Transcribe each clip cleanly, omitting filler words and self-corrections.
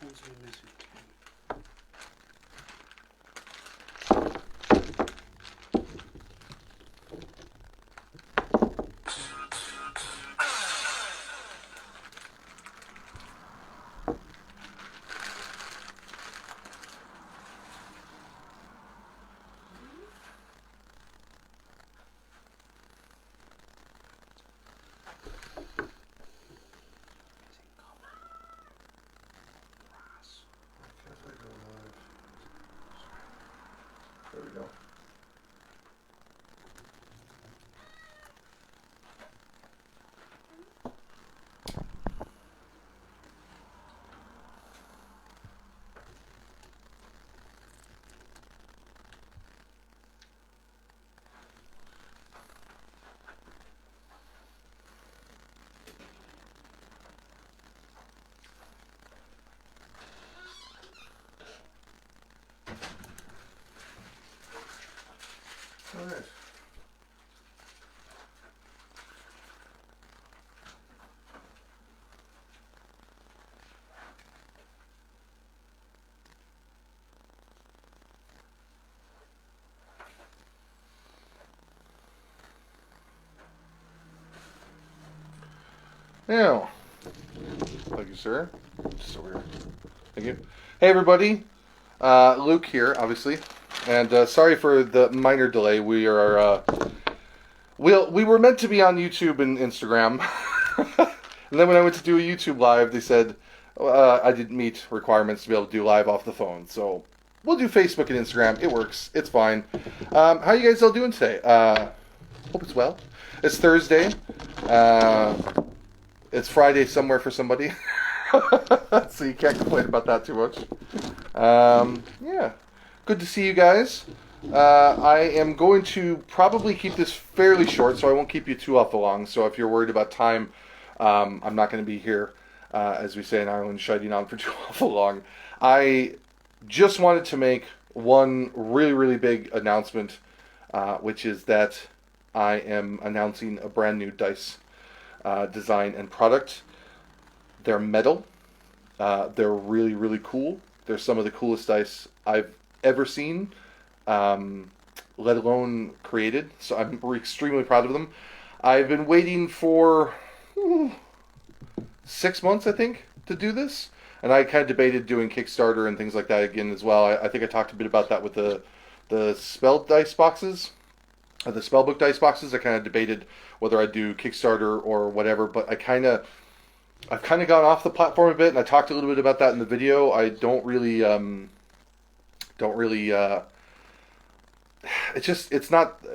ones are we missing? There we go. All right. Now, thank you, sir. Just over here. Thank you. Hey, everybody. Luke here, obviously, and sorry for the minor delay. We are we were meant to be on YouTube and Instagram, and then when I went to do a YouTube live, they said I didn't meet requirements to be able to do live off the phone. So we'll do Facebook and Instagram. It works. It's fine. How you guys all doing today? Hope it's well. It's Thursday. It's Friday somewhere for somebody. So you can't complain about that too much. Yeah. Good to see you guys. I am going to probably keep this fairly short, so I won't keep you too awful long. So if you're worried about time, I'm not going to be here, as we say in Ireland, shiting on for too awful long. I just wanted to make one really, really big announcement, which is that I am announcing a brand new dice design and product. They're metal. They're really, really cool. They're some of the coolest dice I've ever seen, let alone created. So I'm extremely proud of them. I've been waiting for 6 months, I think, to do this. And I kind of debated doing Kickstarter and things like that again as well. I think I talked a bit about that with the spell dice boxes. The spellbook dice boxes. I kind of debated whether I'd do Kickstarter or whatever, but I've kind of gone off the platform a bit, and I talked a little bit about that in the video. I don't really, it's not,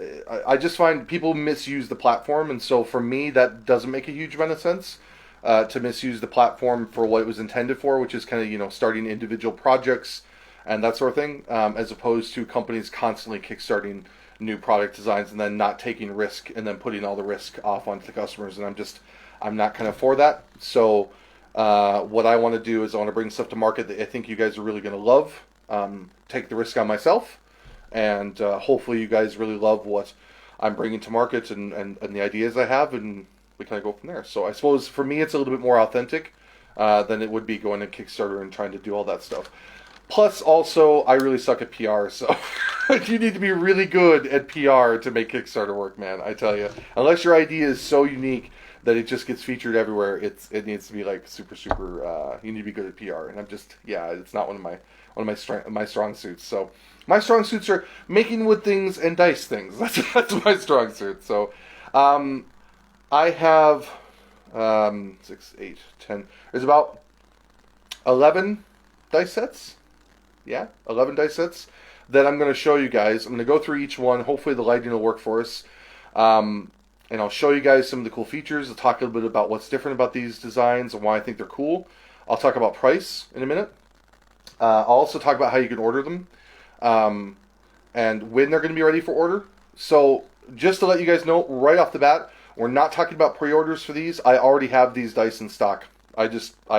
I just find people misuse the platform, and so for me, that doesn't make a huge amount of sense, to misuse the platform for what it was intended for, which is kind of, starting individual projects and that sort of thing, as opposed to companies constantly kickstarting new product designs and then not taking risk and then putting all the risk off onto the customers, and I'm not kind of for that. So what I want to do is I want to bring stuff to market that I think you guys are really going to love, take the risk on myself, and hopefully you guys really love what I'm bringing to market and the ideas I have, and we kind of go from there. So I suppose for me it's a little bit more authentic than it would be going to Kickstarter and trying to do all that stuff. Plus, also, I really suck at PR, so you need to be really good at PR to make Kickstarter work, man, I tell you. Unless your idea is so unique that it just gets featured everywhere, it needs to be like super, you need to be good at PR, and it's not one of my strong suits. So my strong suits are making wood things and dice things. That's my strong suit. So I have 6, 8, 10. There's about 11 dice sets. Yeah, 11 dice sets that I'm going to show you guys. I'm going to go through each one. Hopefully the lighting will work for us. And I'll show you guys some of the cool features. I'll talk a little bit about what's different about these designs and why I think they're cool. I'll talk about price in a minute. I'll also talk about how you can order them, and when they're going to be ready for order. So just to let you guys know right off the bat, we're not talking about pre-orders for these. I already have these dice in stock. I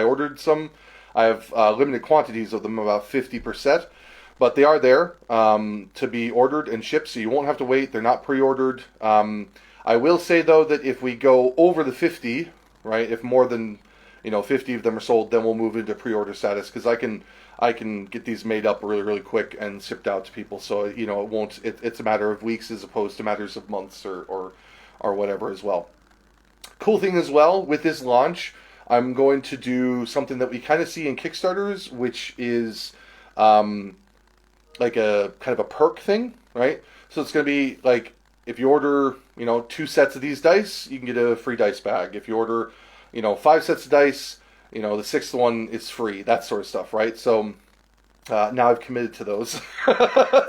ordered some. I have limited quantities of them, about 50%, but they are there to be ordered and shipped, so you won't have to wait. They're not pre-ordered. I will say, though, that if we go over the 50, right, if more than 50 of them are sold, then we'll move into pre-order status because I can get these made up really really quick and shipped out to people. So it won't. It's a matter of weeks as opposed to matters of months or whatever as well. Cool thing as well with this launch, I'm going to do something that we kind of see in Kickstarters, which is like a kind of a perk thing, right? So it's going to be like if you order, 2 sets of these dice, you can get a free dice bag. If you order, 5 sets of dice, the sixth one is free. That sort of stuff, right? So now I've committed to those,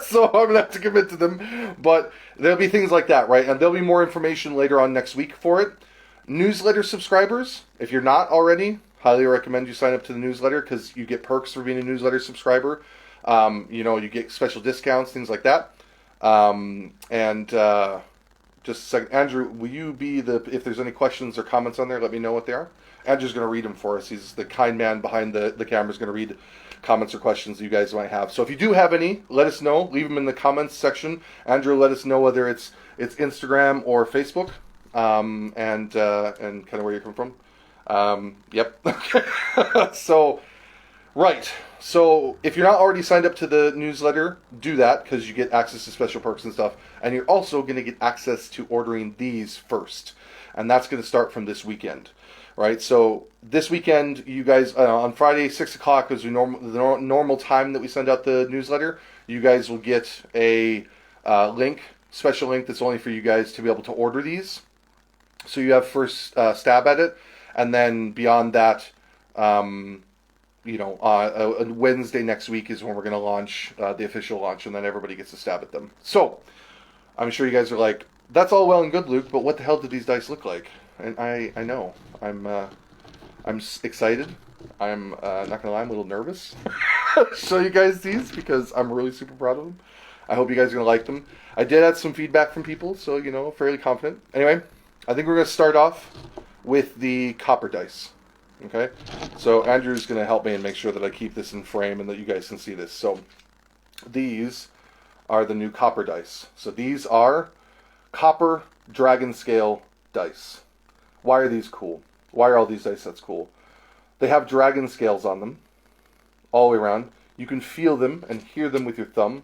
so I'm gonna have to commit to them. But there'll be things like that, right? And there'll be more information later on next week for it. Newsletter subscribers, if you're not already, highly recommend you sign up to the newsletter because you get perks for being a newsletter subscriber. You get special discounts, things like that. Just a second, Andrew, will you be if there's any questions or comments on there, let me know what they are. Andrew's going to read them for us. He's the kind man behind the camera. Is going to read comments or questions that you guys might have. So if you do have any, let us know. Leave them in the comments section. Andrew, let us know whether it's Instagram or Facebook, and kind of where you're coming from. Yep. So, right. So if you're not already signed up to the newsletter, do that because you get access to special perks and stuff. And you're also going to get access to ordering these first. And that's going to start from this weekend. Right? So this weekend, you guys, on Friday, 6 o'clock is the normal time that we send out the newsletter. You guys will get a special link that's only for you guys to be able to order these. So you have first stab at it. And then beyond that, Wednesday next week is when we're going to launch the official launch, and then everybody gets to stab at them. So, I'm sure you guys are like, that's all well and good, Luke, but what the hell do these dice look like? And I know. I'm excited. I'm not going to lie, I'm a little nervous to show you guys these because I'm really super proud of them. I hope you guys are going to like them. I did have some feedback from people, so, fairly confident. Anyway, I think we're going to start off with the copper dice. Okay, so Andrew's going to help me and make sure that I keep this in frame and that you guys can see this. So these are the new copper dice. So these are copper dragon scale dice. Why are these cool? Why are all these dice sets cool? They have dragon scales on them all the way around. You can feel them and hear them with your thumb.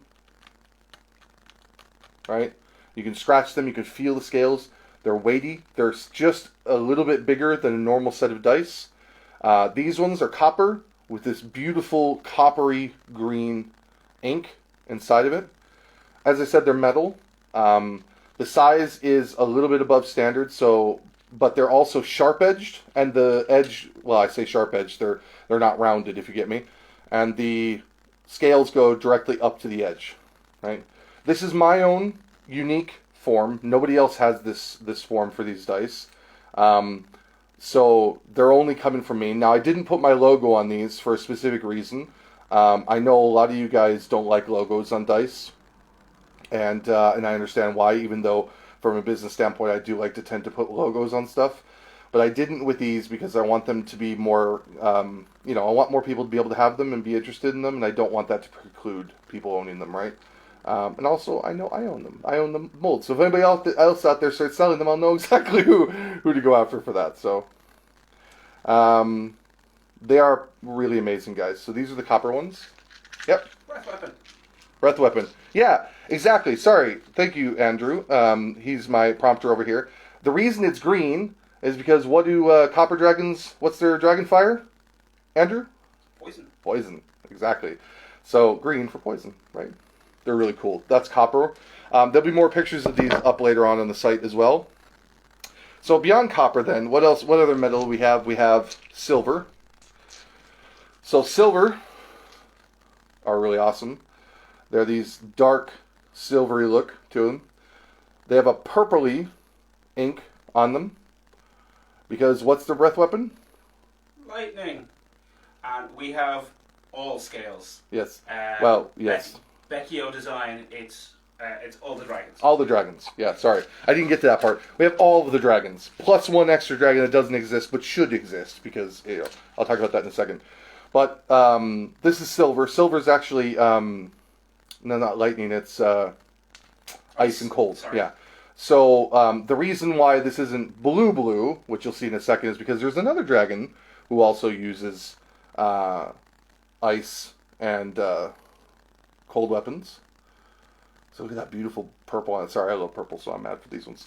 Right? You can scratch them. You can feel the scales. They're weighty. They're just a little bit bigger than a normal set of dice. These ones are copper with this beautiful coppery green ink inside of it. As I said, they're metal. The size is a little bit above standard, but they're also sharp-edged, and the edge, well, I say sharp-edged, they're not rounded, if you get me. And the scales go directly up to the edge, right? This is my own unique form. Nobody else has this form for these dice. So they're only coming from me. Now, I didn't put my logo on these for a specific reason. I know a lot of you guys don't like logos on dice, and I understand why, even though from a business standpoint, I do like to tend to put logos on stuff. But I didn't with these because I want them to be more, I want more people to be able to have them and be interested in them, and I don't want that to preclude people owning them, right? And also, I know I own them. I own the molds. So if anybody else out there starts selling them, I'll know exactly who to go after for that. So, they are really amazing, guys. So these are the copper ones. Yep. Breath weapon. Breath weapon. Yeah, exactly. Sorry. Thank you, Andrew. He's my prompter over here. The reason it's green is because what do copper dragons, what's their dragon fire? Andrew? Poison. Poison. Exactly. So green for poison, right? They're really cool. That's copper. There'll be more pictures of these up later on the site as well. So beyond copper then, what else? What other metal we have? We have silver. So silver are really awesome. They're these dark silvery look to them. They have a purpley ink on them. Because what's the breath weapon? Lightning. And we have all scales. Yes. Well, yes. Vecchio design, it's all the dragons. All the dragons. Yeah, sorry. I didn't get to that part. We have all of the dragons. Plus one extra dragon that doesn't exist, but should exist, because, I'll talk about that in a second. But, this is silver. Silver's actually, no, not lightning, it's, ice and cold. Sorry. Yeah. So, the reason why this isn't blue, which you'll see in a second, is because there's another dragon who also uses ice and cold weapons. So look at that beautiful purple on it. Sorry, I love purple, so I'm mad for these ones.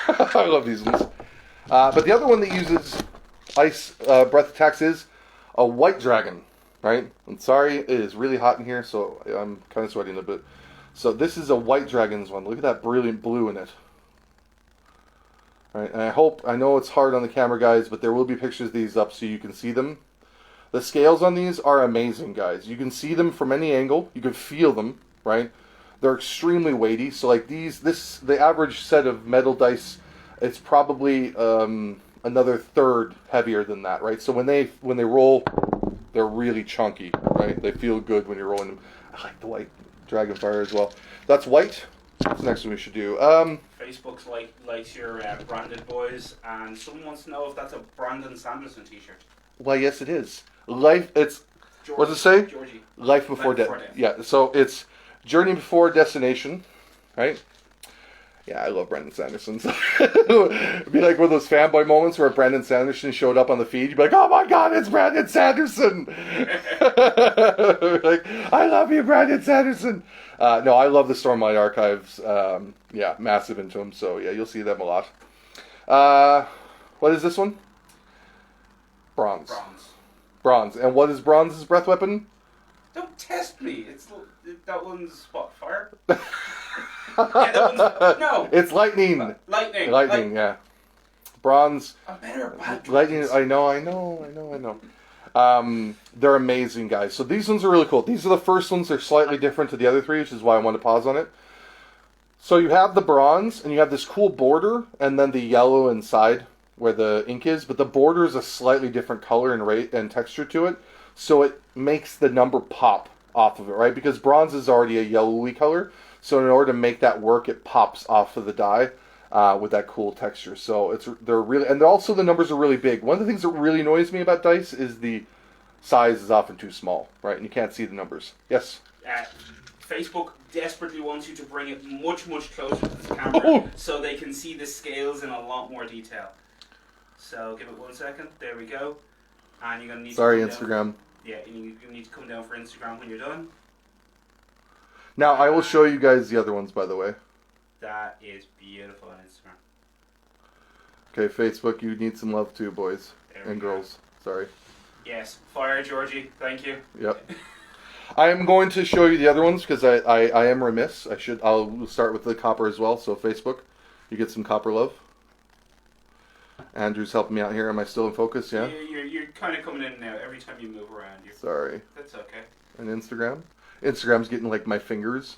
I love these ones. But the other one that uses ice breath attacks is a white dragon, right? I'm sorry, it is really hot in here, so I'm kind of sweating a bit. So this is a white dragon's one. Look at that brilliant blue in it. Right, and I know it's hard on the camera, guys, but there will be pictures of these up so you can see them. The scales on these are amazing, guys. You can see them from any angle. You can feel them, right? They're extremely weighty. So like the average set of metal dice, it's probably another third heavier than that, right? So when they roll, they're really chunky, right? They feel good when you're rolling them. I like the white Dragonfire as well. That's white. What's the next one we should do? Facebook's likes your branded boys, and someone wants to know if that's a Brandon Sanderson t-shirt. Well, yes, it is. What does it say? Georgie. Life before death. Yeah, so it's Journey Before Destination, right? Yeah, I love Brandon Sanderson. So it'd be like one of those fanboy moments where Brandon Sanderson showed up on the feed. You'd be like, oh my god, it's Brandon Sanderson! Like, I love you, Brandon Sanderson! No, I love the Stormlight Archives. Yeah, massive into them. So yeah, you'll see them a lot. What is this one? Bronze. Bronze. And what is Bronze's breath weapon? Don't test me. That one's what, fire? Yeah, no. It's lightning. Lightning. Yeah. Bronze. A better bad Lightning. I know. They're amazing, guys. So these ones are really cool. These are the first ones. They're slightly different to the other three, which is why I want to pause on it. So you have the bronze, and you have this cool border, and then the yellow inside where the ink is. But the border is a slightly different color and texture to it, so it makes the number pop off of it, right? Because bronze is already a yellowy color, so in order to make that work, it pops off of the die with that cool texture. So they're really, and also the numbers are really big. One of the things that really annoys me about dice is the size is often too small, right? And you can't see the numbers. Yes. Facebook desperately wants you to bring it much, much closer to the camera so they can see the scales in a lot more detail. So give it 1 second. There we go. And you're gonna need. Sorry, to Instagram. Down. Yeah, you need to come down for Instagram when you're done. Now I will show you guys the other ones, by the way. That is beautiful on Instagram. Okay, Facebook, you need some love too, boys and girls. Sorry. Yes, fire, Georgie. Thank you. Yep. I am going to show you the other ones because I am remiss. I'll start with the copper as well. So Facebook, you get some copper love. Andrew's helping me out here. Am I still in focus? Yeah. You're kind of coming in now. Every time you move around, Sorry. That's okay. And Instagram. Instagram's getting like my fingers.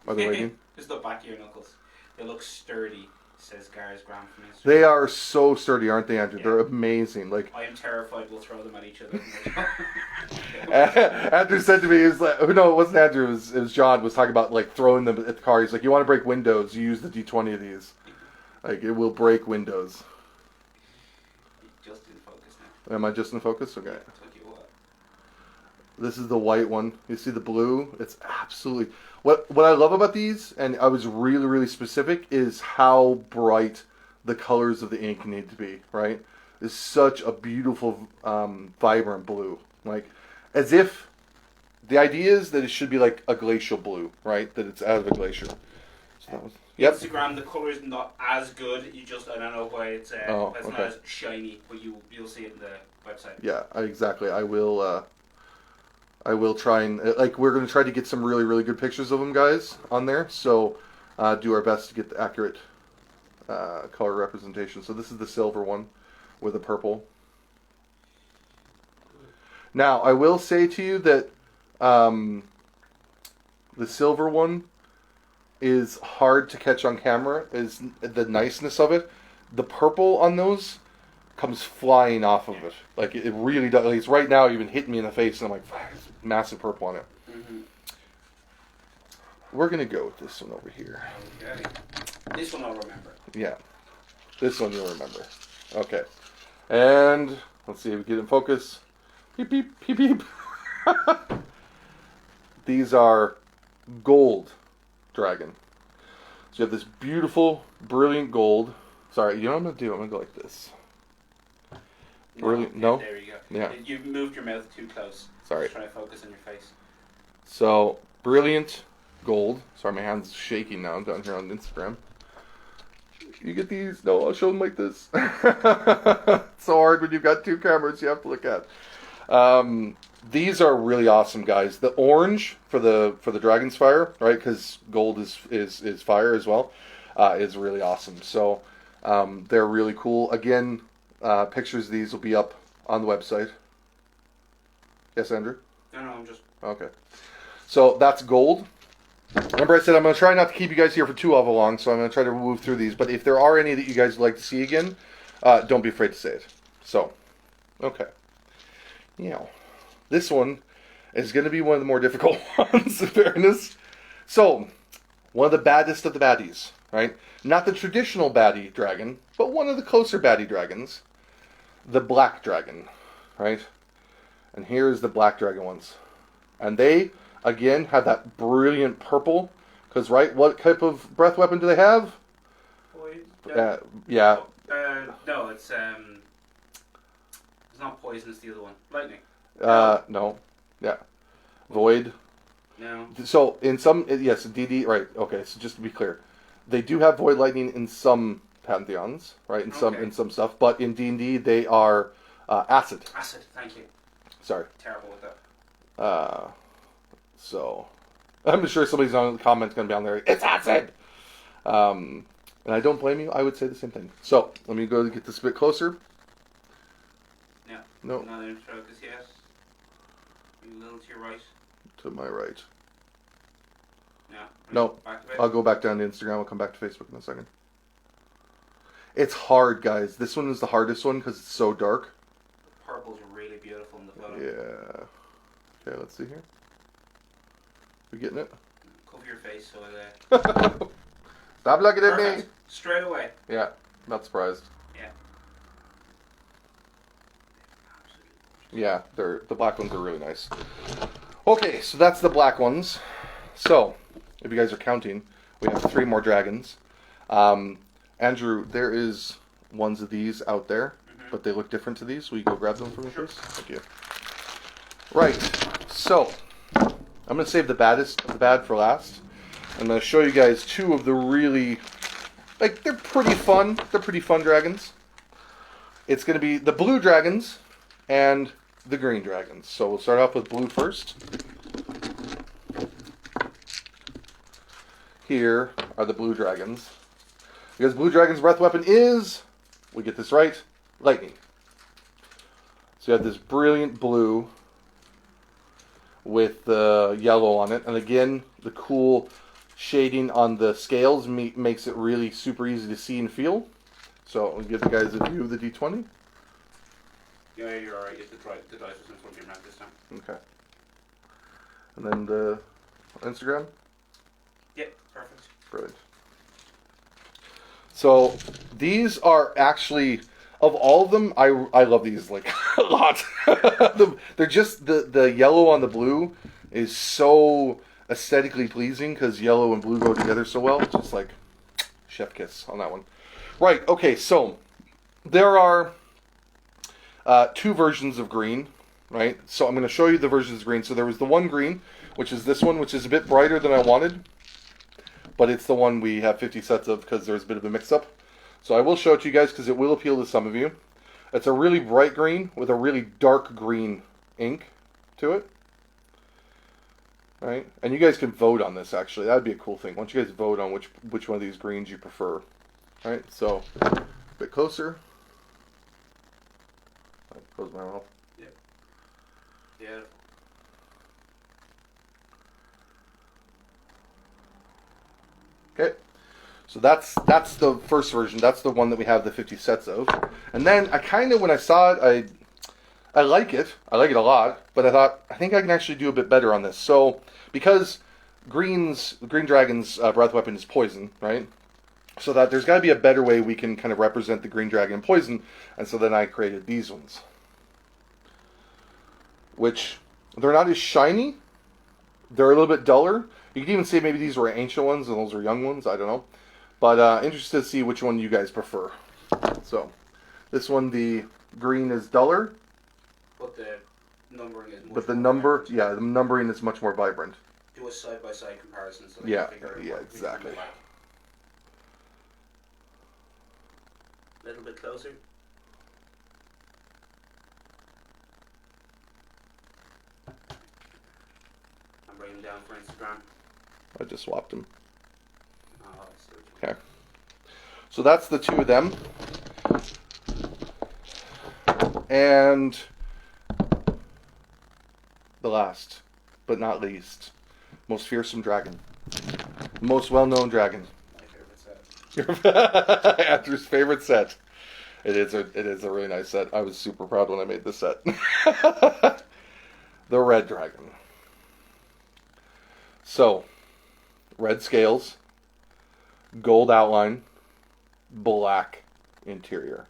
By the way. Just the back of your knuckles. They look sturdy, says Gar's Graham from Instagram. They are so sturdy, aren't they, Andrew? Yeah. They're amazing. Like I am terrified we'll throw them at each other. Andrew said to me, he was like, no, it wasn't Andrew, it was John, was talking about like throwing them at the car. He's like, you want to break windows, you use the D20 of these. Like, it will break windows. Just in focus now. Am I just in focus? Okay. Yeah, tell you what. This is the white one. You see the blue? It's absolutely... What I love about these, and I was really, really specific, is how bright the colors of the ink need to be, right? It's such a beautiful, vibrant blue. Like, as if... The idea is that it should be like a glacial blue, right? That it's out of a glacier. So that was... Yep. Instagram, the colour is not as good. I don't know why it's not as shiny, but you'll see it in the website. Yeah, exactly. I will try and we're going to try to get some really, really good pictures of them, guys, on there. So do our best to get the accurate color representation. So this is the silver one with the purple. Now I will say to you that the silver one is hard to catch on camera, is the niceness of it. The purple on those comes flying off of it. Like, it really does. Like, it's right now even hitting me in the face, and I'm like, massive purple on it. Mm-hmm. We're going to go with this one over here. Okay. This one I'll remember. Yeah. This one you'll remember. Okay. And let's see if we get in focus. Beep, beep, beep, beep. These are gold dragon. So you have this beautiful, brilliant gold. Sorry, you know what I'm going to do? I'm going to go like this. Really? No? There you go. Yeah. You've moved your mouth too close. Sorry. Just try to focus on your face. So, brilliant gold. Sorry, my hand's shaking now down here on Instagram. You get these? No, I'll show them like this. It's so hard when you've got two cameras you have to look at. These are really awesome, guys. The orange for the Dragon's Fire, right? Because gold is fire as well, is really awesome. So they're really cool. Again, pictures of these will be up on the website. Yes, Andrew? No, I'm just... Okay. So that's gold. Remember I said I'm going to try not to keep you guys here for too long, so I'm going to try to move through these. But if there are any that you guys would like to see again, don't be afraid to say it. So, okay. Now, this one is going to be one of the more difficult ones, in fairness. So, one of the baddest of the baddies, right? Not the traditional baddie dragon, but one of the closer baddie dragons. The black dragon, right? And here's the black dragon ones. And they... again, have that brilliant purple. Because, right, what type of breath weapon do they have? Void? Yeah. No, it's not poison, it's the other one. Lightning. No. Yeah. Void. No. So, in some, yes, DD, right, okay, so just to be clear. They do have Void Lightning in some pantheons, right, in some stuff. But in D&D, they are acid. Acid, thank you. Sorry. Terrible with that. So, I'm sure somebody's on the comments going to be on there. It's acid! And I don't blame you. I would say the same thing. So, let me go get this a bit closer. Yeah. No. Not in focus yet. A little to your right. To my right. Yeah. No. Back a bit. I'll go back down to Instagram. I'll come back to Facebook in a second. It's hard, guys. This one is the hardest one because it's so dark. The purple's really beautiful in the photo. Yeah. Okay, let's see here. We getting it? Cover your face so Stop looking at me. Perfect. Straight away. Yeah, not surprised. Yeah. Yeah, the black ones are really nice. Okay, so that's the black ones. So, if you guys are counting, we have 3 more dragons. Andrew, there is ones of these out there, but they look different to these. Will you go grab them for me, please? Thank you. Right, so I'm going to save the baddest of the bad for last. I'm going to show you guys 2 of the really, like, they're pretty fun. They're pretty fun dragons. It's going to be the blue dragons and the green dragons. So we'll start off with blue first. Here are the blue dragons. Because blue dragon's breath weapon is, we get this right, lightning. So you have this brilliant blue with the yellow on it. And again, the cool shading on the scales makes it really super easy to see and feel. So I'll give you guys a view of the D20. Yeah, you're alright. Get the dice in front of your mouth this time. Okay. And then the Instagram. Yeah, perfect. Brilliant. So these are actually, of all of them, I love these like a lot. They're just the yellow on the blue is so aesthetically pleasing because yellow and blue go together so well. Just like chef kiss on that one. Right. Okay. So there are 2 versions of green. Right. So I'm going to show you the versions of green. So there was the one green, which is this one, which is a bit brighter than I wanted. But it's the one we have 50 sets of because there's a bit of a mix-up. So I will show it to you guys because it will appeal to some of you. It's a really bright green with a really dark green ink to it. Right? And you guys can vote on this, actually. That would be a cool thing. Why don't you guys vote on which one of these greens you prefer. Alright, so a bit closer. Close my mouth. Yep. Yeah. Okay, so that's the first version. That's the one that we have the 50 sets of. And then I kind of, when I saw it, I like it. I like it a lot. But I thought, I think I can actually do a bit better on this. So, because Green Dragon's breath weapon is poison, right? So that there's got to be a better way we can kind of represent the Green Dragon in poison. And so then I created these ones. Which, they're not as shiny. They're a little bit duller. You could even say maybe these were ancient ones and those are young ones. I don't know. But interested to see which one you guys prefer. So, this one, the green is duller, But the numbering is much but the more number, vibrant. yeah, the numbering is much more vibrant. Do a side-by-side comparison so they Yeah, can figure out yeah, what exactly. A little bit closer. I'm bringing them down for Instagram. I just swapped them. Oh, I see what you Okay. So that's the two of them. And the last, but not least, most fearsome dragon. Most well-known dragon. My favorite set. Andrew's favorite set. It is a really nice set. I was super proud when I made this set. The red dragon. So, red scales, gold outline, black interior.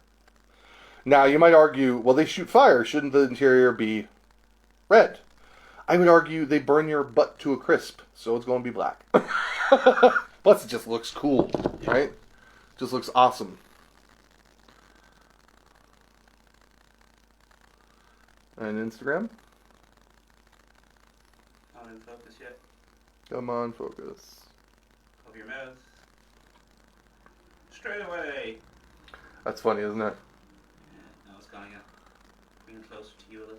Now, you might argue, well, they shoot fire. Shouldn't the interior be red? I would argue they burn your butt to a crisp, so it's going to be black. Plus, it just looks cool, right? Just looks awesome. And Instagram? Not in focus yet. Come on, focus. Cover your mouth. Straight away. That's funny, isn't it? Yeah, now it's going up. Bring it closer to you a little.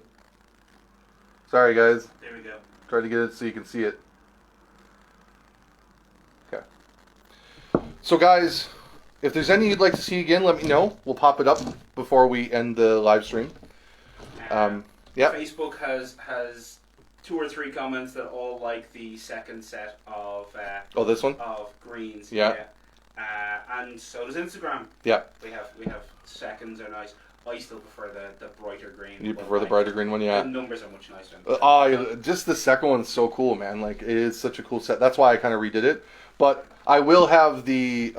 Sorry, guys. There we go. Try to get it so you can see it. Okay. So, guys, if there's any you'd like to see again, let me know. We'll pop it up before we end the live stream. Yeah. Facebook has 2 or 3 comments that all like the second set of Oh, this one? of greens. Yeah. And so does Instagram. Yeah. We have seconds are nice. I still prefer the brighter green. You but prefer the brighter green one, yeah. The numbers are much nicer. Just the second one's so cool, man. Like, it is such a cool set. That's why I kind of redid it. But I will have the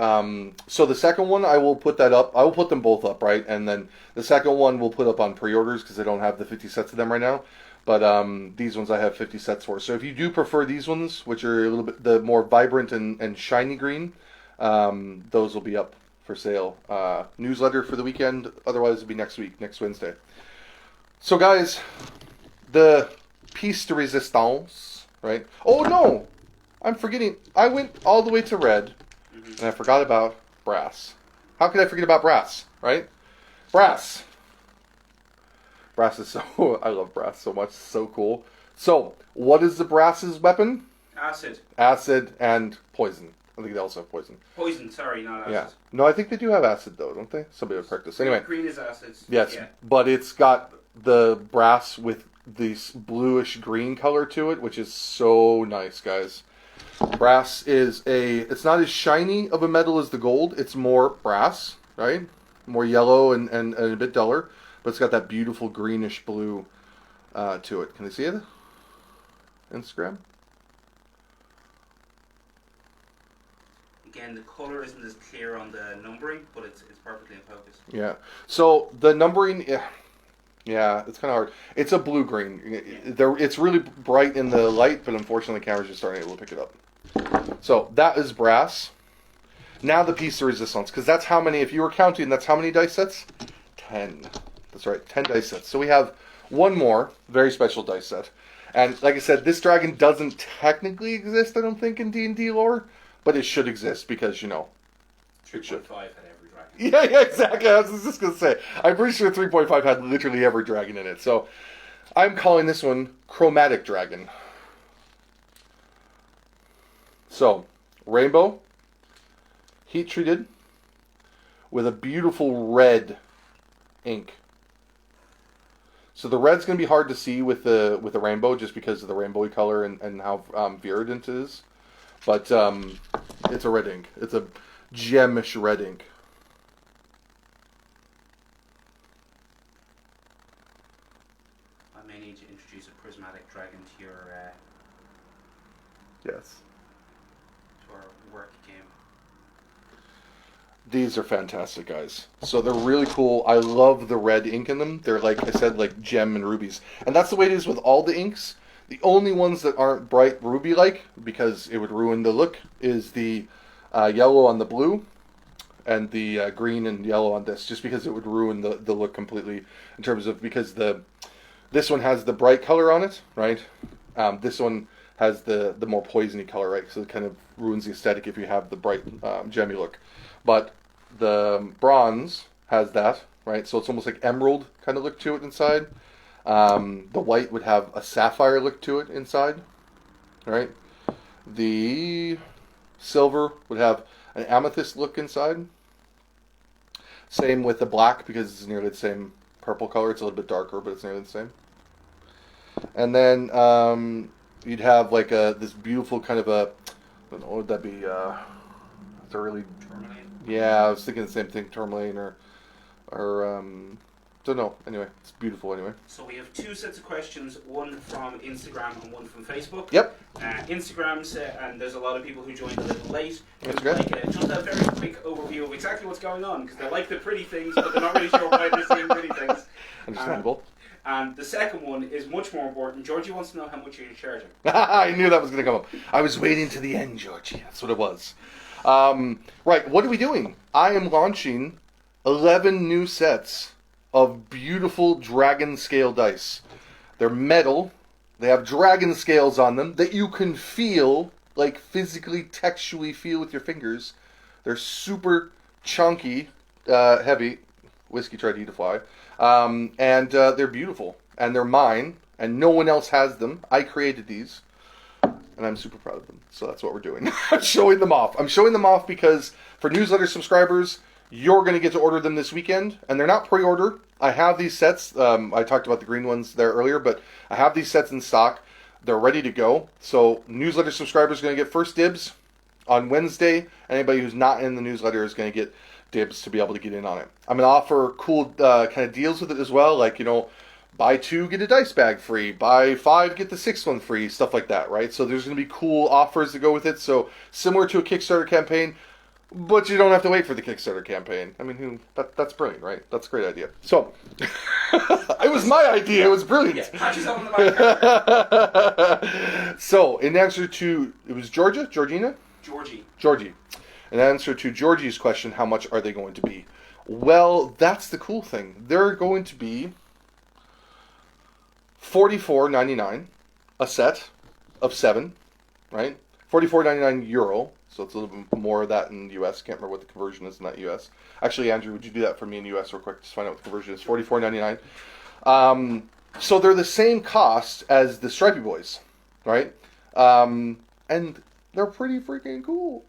so the second one, I will put that up. I will put them both up, right? And then the second one we'll put up on pre-orders because I don't have the 50 sets of them right now. But these ones I have 50 sets for. So if you do prefer these ones, which are a little bit the more vibrant and shiny green, those will be up for sale. Newsletter for the weekend. Otherwise, it'll be next week, next Wednesday. So, guys, the piece de resistance, right? Oh, no! I'm forgetting. I went all the way to red, and I forgot about brass. How could I forget about brass, right? Brass. Brass is so... I love brass so much. It's so cool. So, what is the brass's weapon? Acid. Acid and poison. I think they also have poison. Poison, sorry, not acid. Yeah. No, I think they do have acid, though, don't they? Somebody would correct this. Anyway. Green is acid. Yes, Yeah. but it's got the brass with this bluish green color to it, which is so nice, guys. Brass is it's not as shiny of a metal as the gold. It's more brass, right? More yellow and a bit duller, but it's got that beautiful greenish blue to it. Can they see it? Instagram? Again, the color isn't as clear on the numbering, but it's perfectly in focus. Yeah. So the numbering, yeah, it's kind of hard. It's a blue-green. It's really bright in the light, but unfortunately the camera's just starting able to pick it up. So that is brass. Now the piece of resistance, because that's how many, if you were counting, that's how many dice sets? 10. That's right, 10 dice sets. So we have one more, very special dice set. And like I said, this dragon doesn't technically exist, I don't think, in D&D lore, but it should exist because, you know, it should. 3.5 had every dragon. Yeah, exactly. I was just going to say. I'm pretty sure 3.5 had literally every dragon in it. So I'm calling this one Chromatic Dragon. So, rainbow, heat treated, with a beautiful red ink. So the red's going to be hard to see with the rainbow just because of the rainbowy color and how virulent it is. But it's a red ink. It's a gemish red ink. I may need to introduce a prismatic dragon to your Yes. to our work game. These are fantastic, guys. So they're really cool. I love the red ink in them. They're, like I said, like gem and rubies. And that's the way it is with all the inks. The only ones that aren't bright ruby-like, because it would ruin the look, is the yellow on the blue and the green and yellow on this, just because it would ruin the look completely in terms of, because this one has the bright color on it, right? This one has the more poisony color, right? So it kind of ruins the aesthetic if you have the bright gemmy look. But the bronze has that, right? So it's almost like emerald kind of look to it inside. The white would have a sapphire look to it inside, right? The silver would have an amethyst look inside. Same with the black, because it's nearly the same purple color. It's a little bit darker, but it's nearly the same. And then you'd have like this beautiful kind of a, I don't know, what would that be? It's a really, Tourmaline. yeah, I was thinking the same thing, tourmaline or don't know. Anyway, it's beautiful anyway. So we have 2 sets of questions, one from Instagram and one from Facebook. Yep. Instagram and there's a lot of people who joined a little late. That's good. Like, just a very quick overview of exactly what's going on, because they like the pretty things, but they're not really sure why they're seeing pretty things. Understandable. And the second one is much more important. Georgie wants to know how much you're charging. I knew that was going to come up. I was waiting to the end, Georgie. That's what it was. Right, what are we doing? I am launching 11 new sets of beautiful dragon scale dice. They're metal. They have dragon scales on them that you can feel, like physically, textually feel with your fingers. They're super chunky, heavy. Whiskey tried to eat a fly. And they're beautiful. And they're mine. And no one else has them. I created these. And I'm super proud of them. So that's what we're doing. I'm showing them off. I'm showing them off because for newsletter subscribers, you're going to get to order them this weekend. And they're not pre-order. I have these sets. I talked about the green ones there earlier. But I have these sets in stock. They're ready to go. So newsletter subscribers are going to get first dibs on Wednesday. Anybody who's not in the newsletter is going to get dibs to be able to get in on it. I'm going to offer cool kind of deals with it as well. Like, you know, buy 2, get a dice bag free. Buy 5, get the 6th one free. Stuff like that, right? So there's going to be cool offers to go with it. So similar to a Kickstarter campaign, but you don't have to wait for the Kickstarter campaign. I mean, that's brilliant, right? That's a great idea. So, it was my idea. It was brilliant. Yeah, patch yourself on the back. So, in answer to, it was Georgie. In answer to Georgie's question, how much are they going to be? Well, that's the cool thing. They're going to be $44.99 a set of 7, right? €44.99. So it's a little bit more of that in the US. Can't remember what the conversion is in that US. Actually, Andrew, would you do that for me in US real quick? Just find out what the conversion is. $44.99. So they're the same cost as the Stripey Boys, right? And they're pretty freaking cool.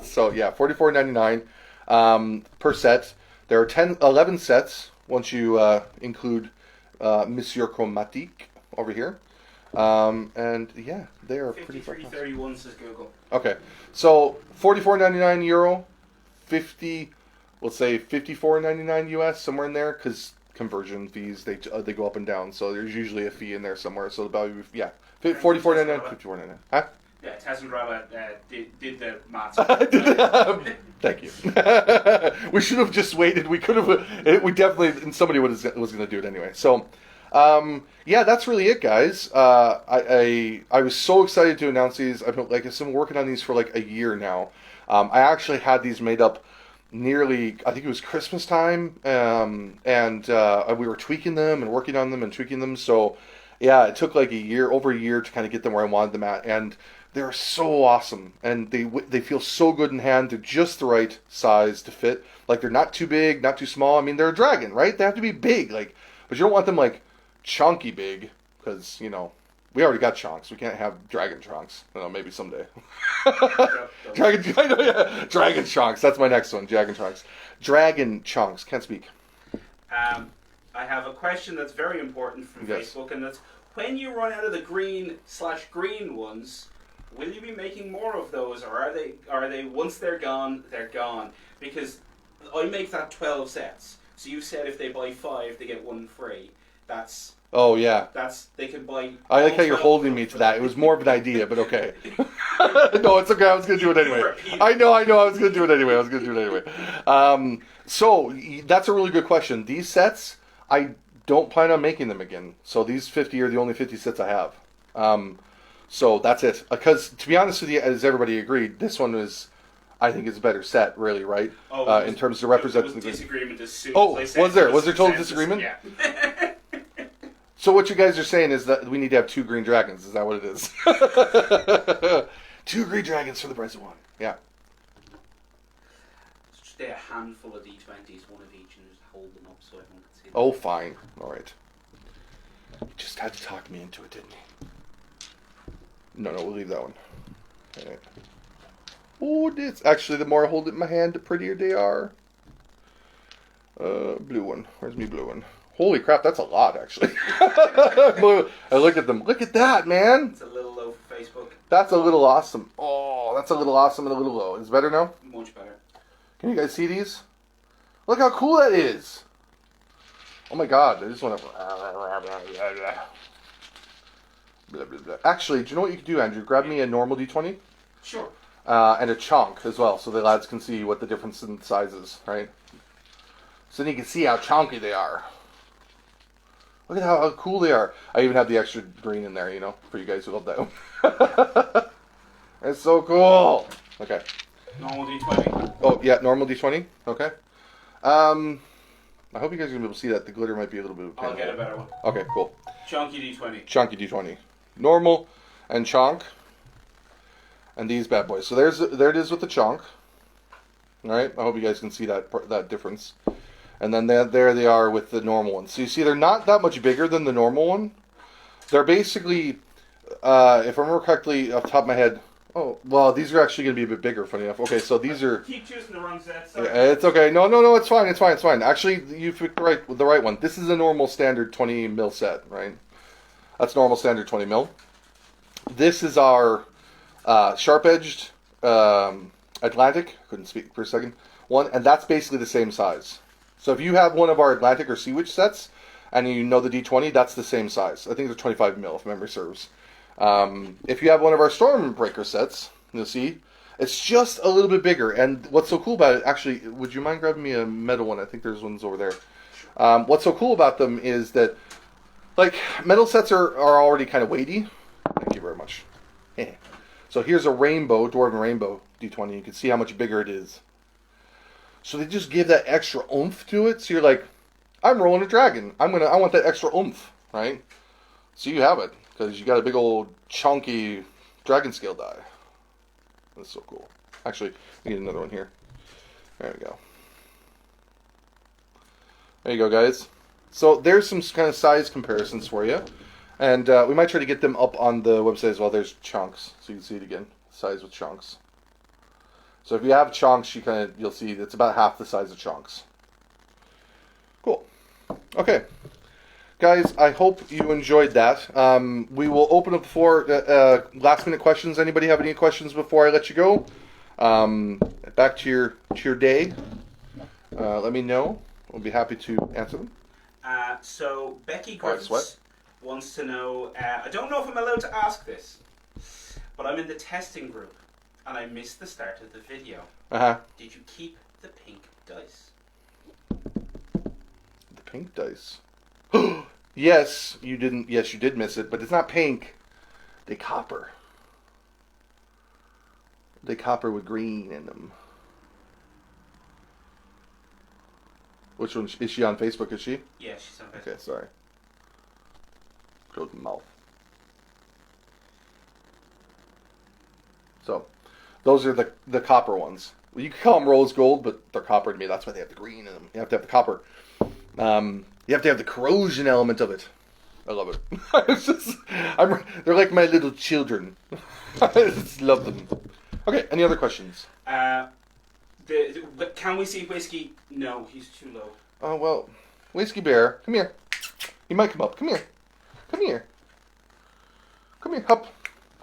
So yeah, $44.99 per set. There are 11 sets once you include Monsieur Chromatique over here. And yeah, they are pretty fun. 53.31 says Google. Okay, so €44.99, 50, let's say $54.99 US, somewhere in there, because conversion fees they go up and down. So there's usually a fee in there somewhere. So about $44.99, $54.99. Huh? Yeah, Tess and Drama did the maths. Thank you. We should have just waited. We could have. We definitely. And somebody was going to do it anyway. So. Yeah, that's really it, guys. I was so excited to announce these. I've been working on these for like a year now. I actually had these made up nearly, I think it was Christmas time, and we were tweaking them and working on them and tweaking them. So yeah, it took like over a year to kind of get them where I wanted them at, and they're so awesome, and they feel so good in hand. They're just the right size to fit. Like, they're not too big, not too small. I mean, they're a dragon, right? They have to be big, like, but you don't want them like chunky big, because, you know, we already got chunks. We can't have dragon chunks. I don't know, maybe someday. Dragon chunks. That's my next one. Dragon chunks. Dragon chunks. Can't speak. I have a question that's very important from Yes. Facebook, and that's, when you run out of the green/green ones, will you be making more of those, or are they once they're gone, they're gone? Because I make that 12 sets. So you said if they buy 5, they get 1 free. Oh, yeah. They can buy. I like how you're holding me to that. It was more of an idea, but okay. No, it's okay. I was going to do it anyway. I know. I was going to do it anyway. So, that's a really good question. These sets, I don't plan on making them again. So, these 50 are the only 50 sets I have. So, that's it. Because, to be honest with you, as everybody agreed, this one is I think is a better set, really, right? In terms of representing the green. Disagreement as soon Oh, as I said was there? it Was there total consensus. disagreement? Yeah. So what you guys are saying is that we need to have 2 green dragons. Is that what it is? 2 green dragons for the price of 1. Yeah. Just a handful of D20s, one of each, and just hold them up so everyone can see them. Oh, fine. All right. You just had to talk me into it, didn't you? No, we'll leave that one. All right. Oh, this. Actually, the more I hold it in my hand, the prettier they are. Blue one. Where's me blue one? Holy crap, that's a lot, actually. I look at them. Look at that, man. It's a little low for Facebook. That's a little awesome. Oh, that's a little awesome and a little low. Is it better now? Much better. Can you guys see these? Look how cool that is. Oh my god, I just want to... Blah, blah, blah. Actually, do you know what you can do, Andrew? Grab me a normal D20 Sure. and a chunk as well, so the lads can see what the difference in sizes, right? So then you can see how chunky they are. Look at how cool they are. I even have the extra green in there, for you guys who love that one. It's so cool. Okay. Normal D20. Oh, yeah, normal D20. Okay. I hope you guys are going to be able to see that. The glitter might be a little bit of a pain. I'll get a better one. Okay, cool. Chunky D20. Chunky D20. Normal and chunk. And these bad boys. So there it is with the chunk. All right. I hope you guys can see that difference. And then there they are with the normal one. So you see they're not that much bigger than the normal one. They're basically, if I remember correctly off the top of my head, oh, well, these are actually going to be a bit bigger, funny enough. Okay, so these are... Keep choosing the wrong set. Sorry. Yeah, it's okay. No, it's fine. Actually, you picked the right one. This is a normal standard 20 mil set, right? That's normal standard 20 mil. This is our sharp-edged Atlantic. Couldn't speak for a second. One, and that's basically the same size. So if you have one of our Atlantic or Sea Witch sets, and you know the D20, that's the same size. I think they're 25 mil, if memory serves. If you have one of our Stormbreaker sets, you'll see, it's just a little bit bigger. And what's so cool about it, actually, would you mind grabbing me a metal one? I think there's ones over there. What's so cool about them is that, like, metal sets are already kind of weighty. Thank you very much. So here's a Dwarven Rainbow D20. You can see how much bigger it is. So they just give that extra oomph to it. So you're like, I'm rolling a dragon. I want that extra oomph, right? So you have it because you got a big old chunky dragon scale die. That's so cool. Actually, we need another one here. There we go. There you go, guys. So there's some kind of size comparisons for you, and we might try to get them up on the website as well. There's chunks, so you can see it again. Size with chunks. So if you have chunks, you'll see it's about half the size of chunks. Cool. Okay, guys, I hope you enjoyed that. We will open up the floor. Last minute questions. Anybody have any questions before I let you go? Back to your day. Let me know. We'll be happy to answer them. So Becky Griffiths wants to know. I don't know if I'm allowed to ask this, but I'm in the testing group. And I missed the start of the video. Did you keep the pink dice? The pink dice? Yes, you didn't. Yes, you did miss it, but it's not pink. They copper. They copper with green in them. Which one? Is she on Facebook, is she? Yeah, she's on Facebook. Okay, sorry. Close the mouth. So... those are the copper ones. Well, you can call them rose gold, but they're copper to me. That's why they have the green in them. You have to have the copper. You have to have the corrosion element of it. I love it. They're like my little children. I just love them. Okay, any other questions? Can we see Whiskey? No, he's too low. Oh, well, Whiskey Bear, come here. You might come up. Come here. Come here. Come here, up.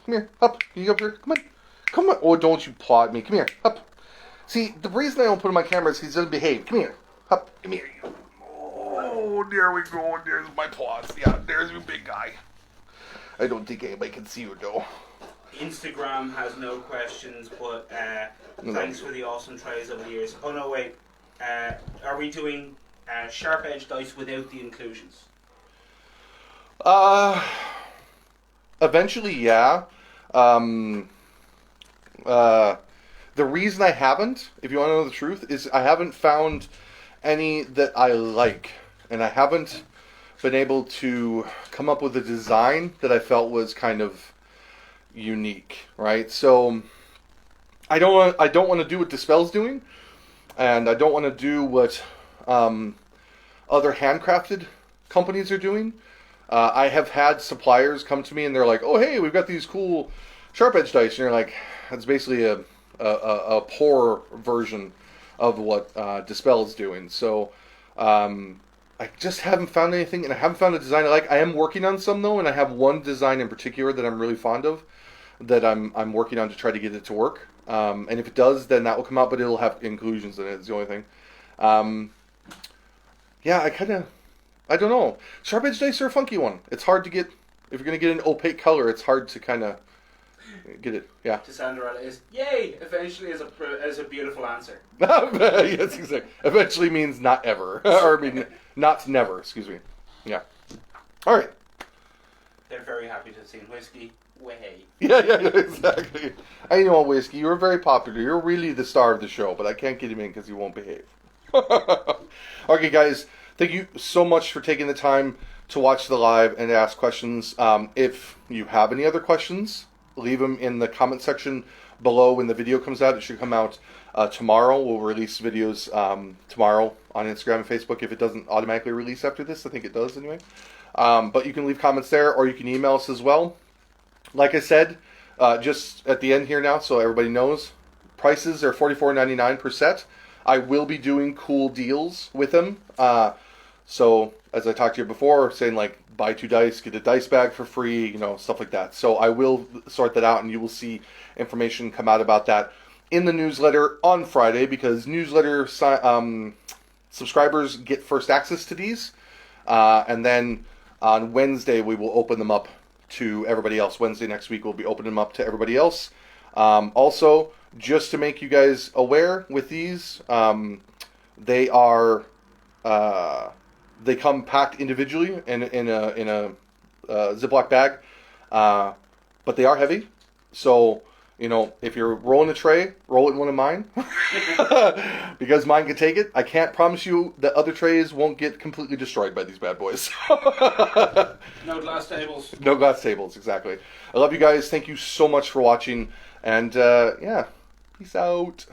Come here, up. Can you go up here? Come on. Come on. Oh, don't you plod me. Come here. Up. See, the reason I don't put him on camera is he doesn't behave. Come here. Up. Come here. Oh, there we go. There's my plots. Yeah, there's your big guy. I don't think anybody can see you, though. Instagram has no questions, but thanks for the awesome tries over the years. Oh, no, wait. Are we doing sharp edge dice without the inclusions? Eventually, yeah. The reason I haven't, if you want to know the truth, is I haven't found any that I like, and I haven't been able to come up with a design that I felt was kind of unique, right? So I don't want to do what Dispel's doing, and I don't want to do what other handcrafted companies are doing. I have had suppliers come to me and they're like, "Oh, hey, we've got these cool sharp edge dice," and you're like, "That's basically a poor version of what Dispel is doing." So I just haven't found anything, and I haven't found a design I like. I am working on some though, and I have one design in particular that I'm really fond of, that I'm working on to try to get it to work. And if it does, then that will come out, but it'll have inclusions in it. It's the only thing. Yeah, I don't know. Sharp edge dice are a funky one. It's hard to get. If you're gonna get an opaque color, it's hard to kind of get it. Yeah. To Cinderella is yay. Eventually, is a beautiful answer. Yes, exactly. Eventually means not ever, or I mean not never. Excuse me. Yeah. All right. They're very happy to have seen Whiskey. Way. Yeah, exactly. I know, Whiskey. You're very popular. You're really the star of the show, but I can't get him in because he won't behave. Okay, guys. Thank you so much for taking the time to watch the live and ask questions. If you have any other questions, leave them in the comment section below when the video comes out. It should come out tomorrow. We'll release videos tomorrow on Instagram and Facebook if it doesn't automatically release after this. I think it does anyway. But you can leave comments there, or you can email us as well. Like I said, just at the end here now, so everybody knows, prices are $44.99 per set. I will be doing cool deals with them. So, as I talked to you before, saying like, buy 2 dice, get a dice bag for free, you know, stuff like that. So I will sort that out, and you will see information come out about that in the newsletter on Friday, because newsletter subscribers get first access to these. And then on Wednesday, we will open them up to everybody else. Wednesday next week, we'll be opening them up to everybody else. Also, just to make you guys aware with these, they are... they come packed individually in a Ziploc bag, but they are heavy. So, you know, if you're rolling a tray, roll it in one of mine, because mine can take it. I can't promise you that other trays won't get completely destroyed by these bad boys. No glass tables. No glass tables, exactly. I love you guys. Thank you so much for watching, and yeah, peace out.